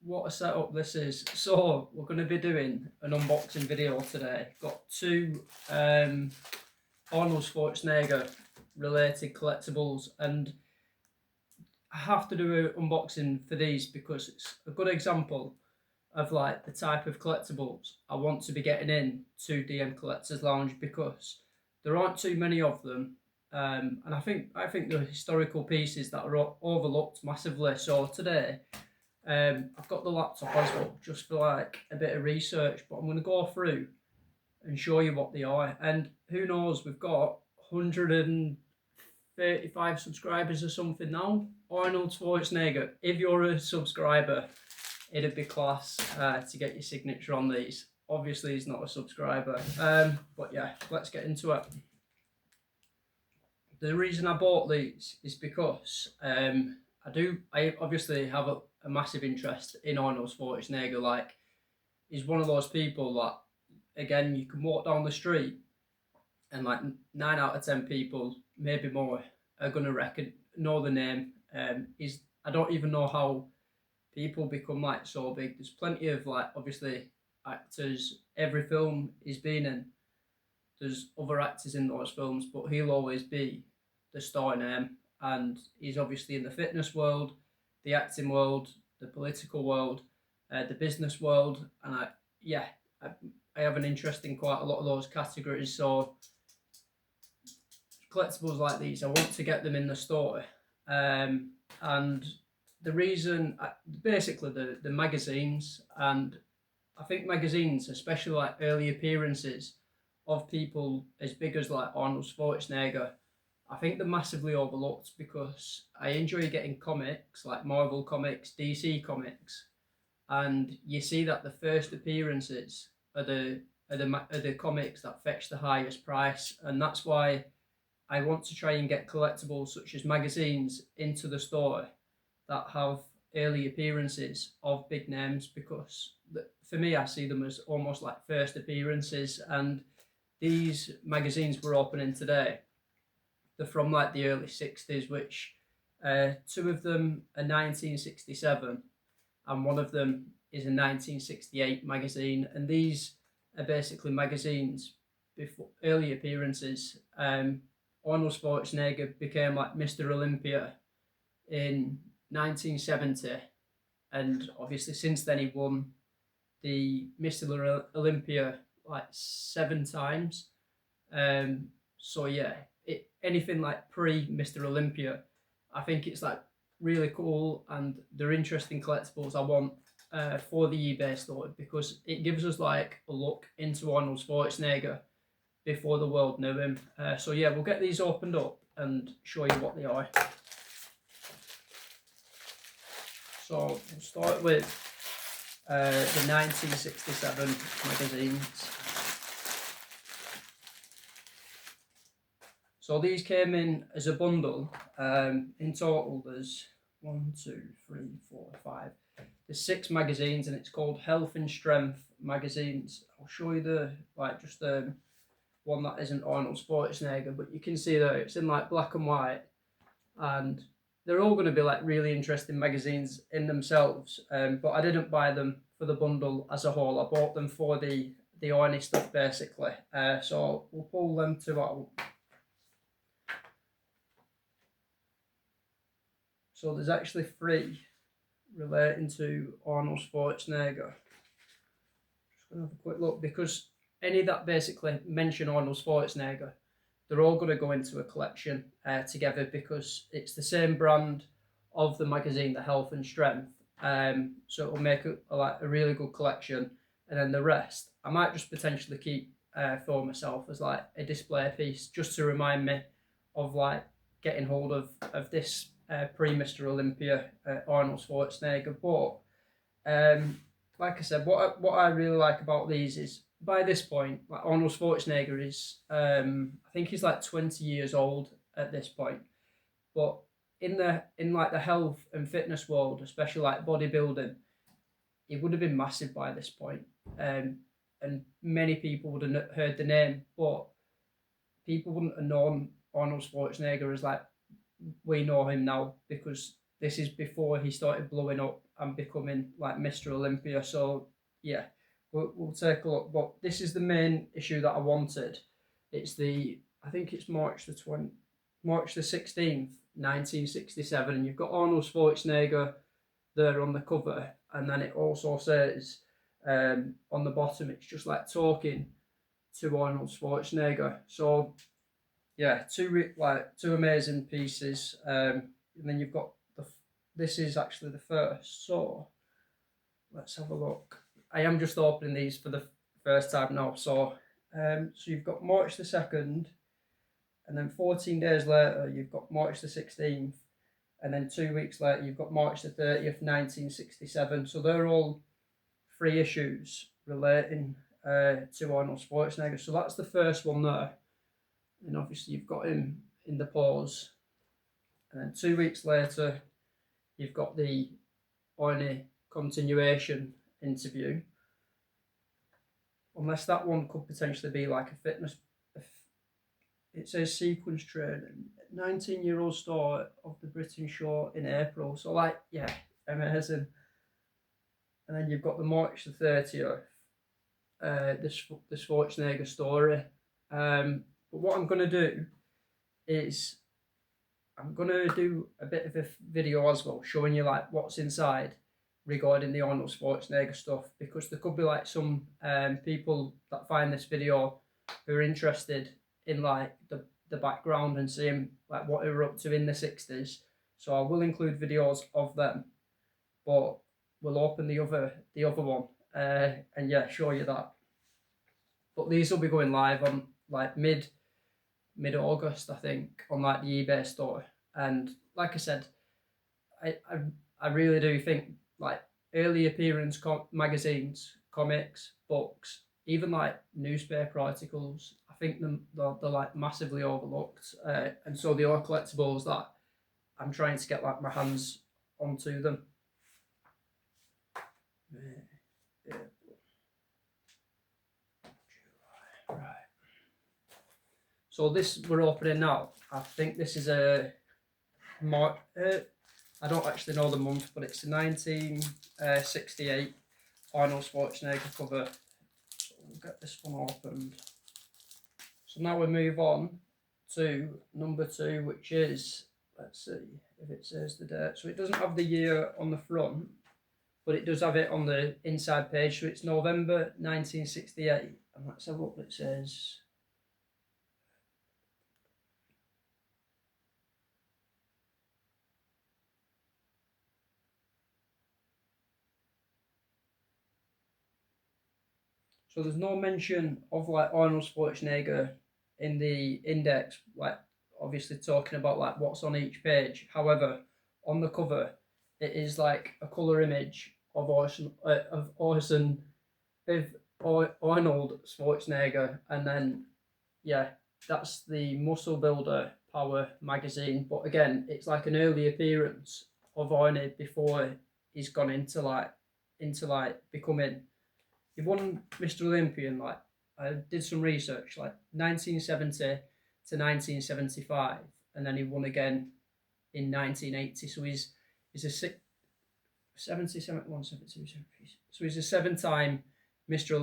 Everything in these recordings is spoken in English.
What a setup this is. So we're going to be doing an unboxing video today. Got two Arnold Schwarzenegger related collectibles, and I have to do an unboxing for these because it's a good example of like the type of collectibles I want to be getting in to DM Collectors Lounge, because there aren't too many of them. And I think they're historical pieces that are overlooked massively. So today I've got the laptop as well, just for like a bit of research, but I'm going to go through and show you what they are. And who knows, we've got 135 subscribers or something now. Arnold Schwarzenegger, if you're a subscriber, it'd be class to get your signature on these. Obviously, he's not a subscriber, but yeah, let's get into it. The reason I bought these is because I obviously have a massive interest in Arnold Schwarzenegger. Like, he's one of those people that, again, you can walk down the street and like 9 out of 10 people, maybe more, are gonna know the name. I don't even know how people become like so big. There's plenty of like obviously actors. Every film he's been in, there's other actors in those films, but he'll always be the star name. And he's obviously in the fitness world, the acting world, the political world, the business world, and I, I have an interest in quite a lot of those categories. So collectibles like these, I want to get them in the store, and the reason, basically the magazines, and I think magazines, especially like early appearances of people as big as like Arnold Schwarzenegger, I think they're massively overlooked because I enjoy getting comics like Marvel comics, DC comics, and you see that the first appearances are the comics that fetch the highest price, and that's why I want to try and get collectibles such as magazines into the store that have early appearances of big names, because for me, I see them as almost like first appearances. And these magazines we're opening today, they're from like the early 60s, which two of them are 1967 and one of them is a 1968 magazine. And these are basically magazines before early appearances. Arnold Schwarzenegger became like Mr Olympia in 1970, and obviously since then he won the Mr Olympia like 7 times. So yeah, anything like pre Mr Olympia, I think it's like really cool, and they're interesting collectibles I want for the eBay store, because it gives us like a look into Arnold Schwarzenegger before the world knew him. So yeah, we'll get these opened up and show you what they are. So we'll start with the 1967 magazines. So these came in as a bundle. In total, there's 1, 2, 3, 4, 5. There's 6 magazines, and it's called Health and Strength magazines. I'll show you the just the one that isn't Arnold Schwarzenegger, but you can see that it's in like black and white, and they're all going to be like really interesting magazines in themselves. But I didn't buy them for the bundle as a whole. I bought them for the Arnie stuff basically. So we'll pull them two out. So there's actually 3 relating to Arnold Schwarzenegger. Just gonna have a quick look, because any that basically mention Arnold Schwarzenegger, they're all going to go into a collection together, because it's the same brand of the magazine, the Health and Strength. So it'll make a really good collection, and then the rest I might just potentially keep for myself as like a display piece, just to remind me of like getting hold of this pre Mr Olympia Arnold Schwarzenegger. But like I said, what I really like about these is, by this point, like Arnold Schwarzenegger is, I think he's like 20 years old at this point. But in like the health and fitness world, especially like bodybuilding, he would have been massive by this point. And many people would have heard the name, but people wouldn't have known Arnold Schwarzenegger as like we know him now, because this is before he started blowing up and becoming like Mr Olympia. So yeah, we'll take a look. But this is the main issue that I wanted. It's I think it's March the 16th, 1967, and you've got Arnold Schwarzenegger there on the cover, and then it also says on the bottom, it's just like talking to Arnold Schwarzenegger. So yeah, two amazing pieces. And then you've got this is actually the first. So let's have a look. I am just opening these for the first time now. So so you've got March the 2nd, and then 14 days later you've got March the 16th, and then 2 weeks later you've got March the 30th, 1967. So they're all 3 issues relating to Arnold Schwarzenegger. So that's the first one there, and obviously you've got him in the pose. And then 2 weeks later, you've got the Arnie continuation interview. Unless that one could potentially be like a fitness. It says sequence training. 19-year-old star of the British show in April. So like, yeah, amazing. And then you've got the March the 30th, the Schwarzenegger story. But what I'm going to do is I'm going to do a bit of a video as well, showing you like what's inside regarding the Arnold Schwarzenegger stuff, because there could be like some people that find this video who are interested in like the background and seeing like what they were up to in the 60s. So I will include videos of them, but we'll open the other one and yeah, show you that. But these will be going live on like mid-August, I think, on like the eBay store. And like I said, I really do think like early appearance magazines, comics, books, even like newspaper articles, I think they're like massively overlooked. And so they are collectibles that I'm trying to get like my hands onto them. Yeah. Right. So this we're opening now. I think this is a March. I don't actually know the month, but it's a 1968 Arnold Schwarzenegger cover. So we'll get this one opened. So now we move on to number 2, which is, let's see if it says the date. So it doesn't have the year on the front, but it does have it on the inside page. So it's November 1968, and let's have a look what it says. So there's no mention of like Arnold Schwarzenegger in the index, like obviously talking about like what's on each page. However, on the cover, it is like a colour image of Arnold Schwarzenegger, and then yeah, that's the Muscle Builder Power magazine. But again, it's like an early appearance of Arnie before he's gone into becoming. He won Mr Olympia in like, I did some research, like 1970 to 1975, and then he won again in 1980. So he's a 77, 172, so he's a 7-time Mr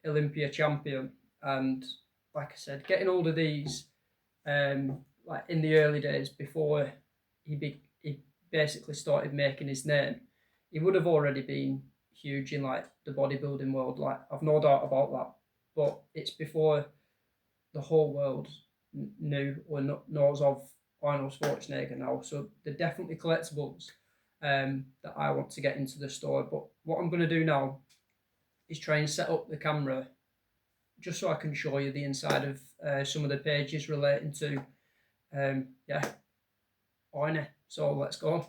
Olympia champion. And like I said, getting hold of these like in the early days before he basically started making his name, he would have already been huge in like the bodybuilding world. Like I've no doubt about that. But it's before the whole world knew or knows of Arnold Schwarzenegger now. So they're definitely collectibles that I want to get into the store. But what I'm going to do now is try and set up the camera just so I can show you the inside of some of the pages relating to yeah, Arnie. So let's go.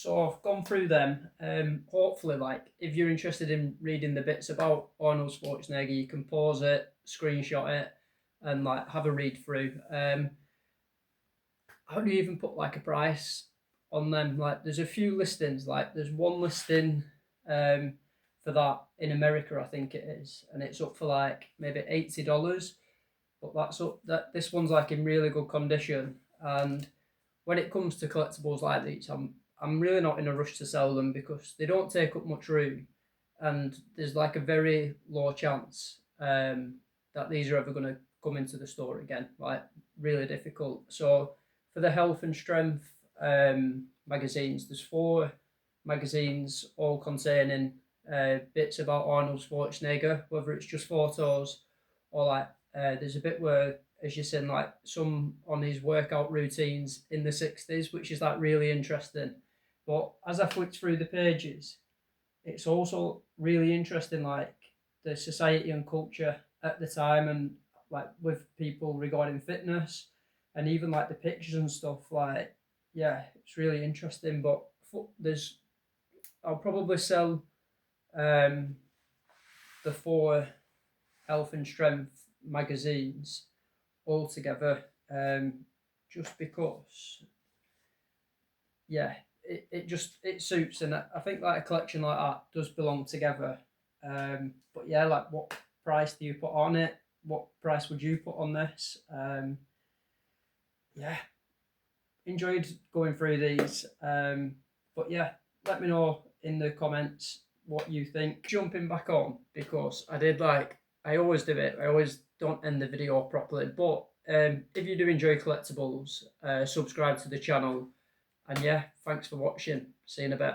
So I've gone through them. Hopefully, like if you're interested in reading the bits about Arnold Schwarzenegger, you can pause it, screenshot it, and like have a read through. How do you even put like a price on them? Like there's a few listings. Like there's one listing for that in America, I think it is, and it's up for like maybe $80. But that's up. That this one's like in really good condition, and when it comes to collectibles like these, I'm really not in a rush to sell them because they don't take up much room, and there's like a very low chance that these are ever going to come into the store again. Like really difficult. So for the health and strength magazines, there's 4 magazines all containing bits about Arnold Schwarzenegger, whether it's just photos or like there's a bit where, as you're saying, like some on his workout routines in the 60s, which is like really interesting. But as I flicked through the pages, it's also really interesting, like the society and culture at the time, and like with people regarding fitness, and even like the pictures and stuff. Like, yeah, it's really interesting. But there's, I'll probably sell um, the 4 health and strength magazines all together, just because, yeah, it just it suits, and I think like a collection like that does belong together. But yeah, like what price do you put on it? What price would you put on this? Yeah, enjoyed going through these. But yeah, let me know in the comments what you think. Jumping back on, because I did like, I always do it, I always don't end the video properly, but if you do enjoy collectibles, subscribe to the channel, and yeah, thanks for watching. See you in a bit.